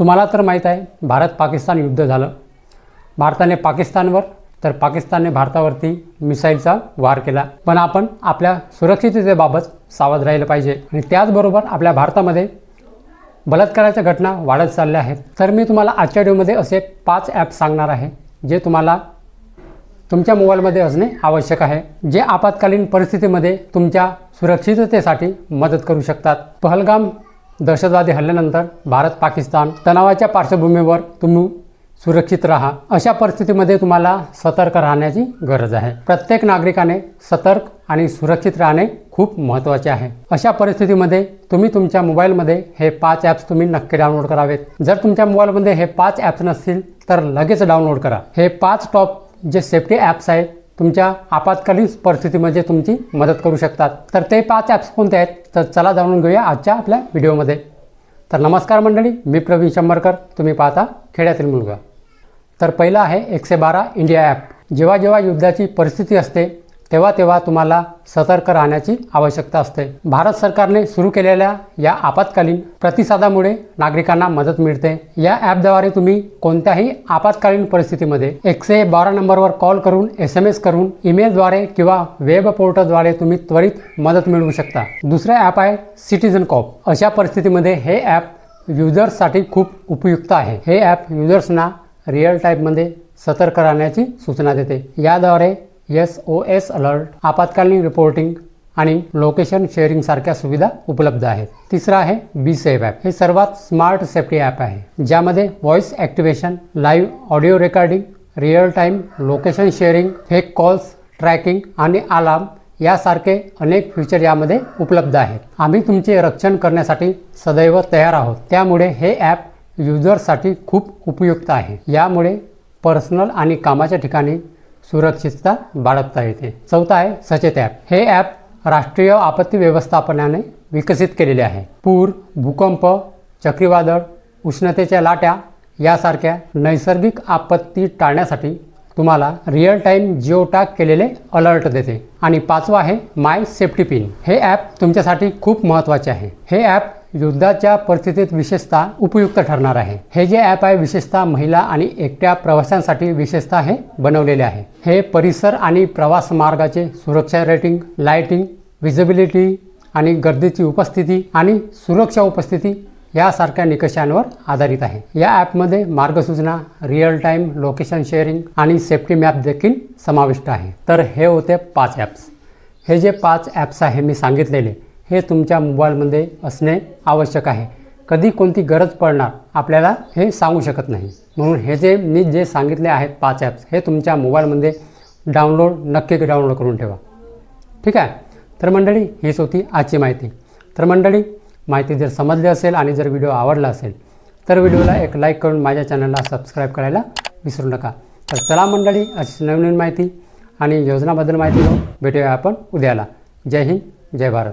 तुम्हाला तर माहीत आहे भारत पाकिस्तान युद्ध झालं। भारताने पाकिस्तानवर तर पाकिस्तानने भारतावरती मिसाईलचा वार केला। पण आपण आपल्या सुरक्षिततेबाबत सावध राहिलं पाहिजे आणि त्याचबरोबर आपल्या भारतामध्ये बलात्काराच्या घटना वाढत चालल्या आहेत। तर मी तुम्हाला आजच्या व्हिडिओमध्ये असे 5 ॲप सांगणार आहे जे तुम्हाला तुमच्या मोबाईलमध्ये असणे आवश्यक आहे, जे आपत्कालीन परिस्थितीमध्ये तुमच्या सुरक्षिततेसाठी मदत करू शकतात। पहलगाम दहशतवादी हल्ल्यानंतर भारत पाकिस्तान तणावाच्या पार्श्वभूमीवर तुम्ही सुरक्षित राहा। अशा परिस्थितीमध्ये तुम्हाला सतर्क राहण्याची गरज आहे। प्रत्येक नागरिकाने सतर्क आणि सुरक्षित राहणे खूप महत्त्वाचे आहे। अशा परिस्थितीमध्ये तुम्ही तुमच्या मोबाईलमध्ये हे 5 ॲप्स तुम्ही नक्की डाउनलोड करावेत। जर तुमच्या मोबाईलमध्ये हे 5 ॲप्स नसतील तर लगेच डाउनलोड करा। हे 5 टॉप जे सेफ्टी ॲप्स आहेत तुमच्या आपत्कालीन परिस्थितीमध्ये तुमची मदत करू शकतात। तर ते 5 ॲप्स कोणते आहेत तर चला जाणून घेऊया आजच्या आपल्या व्हिडिओमध्ये। तर नमस्कार मंडळी, मी प्रवीण शंभरकर, तुम्ही पाहता खेड्यातील मुलगा। तर पहिला आहे 112 इंडिया ॲप। जेव्हा जेव्हा युद्धाची परिस्थिती असते तेव्हा तेव्हा तुम्हाला सतर्क राहण्याची आवश्यकता असते। भारत सरकारने सुरू केलेल्या या आपत्कालीन प्रतिसादामुळे नागरिकांना मदत मिळते। या ॲपद्वारे तुम्ही कोणत्याही आपत्कालीन परिस्थितीमध्ये 112 नंबरवर कॉल करून, SMS करून, ईमेलद्वारे किंवा वेब पोर्टलद्वारे तुम्ही त्वरित मदत मिळवू शकता। दुसरे ॲप आहे सिटीजन कॉप। अशा परिस्थितीमध्ये हे ॲप युजर्ससाठी खूप उपयुक्त आहे। हे ॲप युजर्सना रिअल टाईममध्ये सतर्क राहण्याची सूचना देते। याद्वारे SOS अलर्ट, आपत्कालीन रिपोर्टिंग आणि लोकेशन शेअरिंग सारख्या सुविधा उपलब्ध आहेत। तिसरा आहे बी सेफ ॲप। हे सर्वात स्मार्ट सेफ्टी ॲप आहे, ज्यामध्ये voice activation, live audio recording, real time location sharing, fake calls tracking आणि अलार्म यासारखे अनेक फीचर यामध्ये उपलब्ध आहेत। आम्ही तुमचे रक्षण करण्यासाठी सदैव तयार आहोत, त्यामुळे हे ॲप युजर्ससाठी खूप उपयुक्त आहे। यामुळे पर्सनल आणि कामाच्या ठिकाणी सुरक्षितता बाळगता येते। चौथा आहे सचेत ॲप। हे ॲप राष्ट्रीय आपत्ती व्यवस्थापनाने विकसित केलेले आहे। पूर, भूकंप, चक्रीवादळ, उष्णतेच्या लाटा यासारख्या नैसर्गिक आपत्ती टाळण्यासाठी तुम्हाला रिअल टाईम जिओ टॅग केलेले अलर्ट देते। आणि पाचवा आहे माय सेफ्टी पिन। हे ॲप तुमच्यासाठी खूप महत्त्वाचे आहे। हे ॲप युद्धाच्या परिस्थितीत विशेषतः उपयुक्त ठरणार आहे। हे जे ॲप आहे विशेषतः महिला आणि एकट्या प्रवाशांसाठी विशेषतः हे बनवलेले आहे। हे परिसर आणि प्रवास मार्गाचे सुरक्षा रेटिंग, लाइटिंग, विजिबिलिटी आणि गर्दीची उपस्थिती आणि सुरक्षा उपस्थिती यासारख्या निकषांवर आधारित आहे। या ॲपमध्ये मार्गसूचना, रिअल टाईम लोकेशन शेअरिंग आणि सेफ्टी मॅप देखील समाविष्ट आहे। तर हे होते 5 ॲप्स। हे जे 5 ॲप्स आहे मी सांगितलेले हे तुमच्या मोबाईलमध्ये असणे आवश्यक आहे। कधी कोणती गरज पडणार आपल्याला हे सांगू शकत नाही, म्हणून हे जे सांगितले आहेत 5 ॲप्स हे तुमच्या मोबाईलमध्ये नक्की डाउनलोड करून ठेवा, ठीक आहे। तर मंडळी हीच होती आजची माहिती। तर मंडळी माहिती जर समजली असेल आणि जर व्हिडिओ आवडला असेल तर व्हिडिओला एक लाईक करून माझ्या चॅनलला सबस्क्राईब करायला विसरू नका। तर चला मंडळी, अशी नवीन माहिती आणि योजनाबद्दल माहिती घेऊन भेटूया आपण उद्याला। जय हिंद, जय भारत।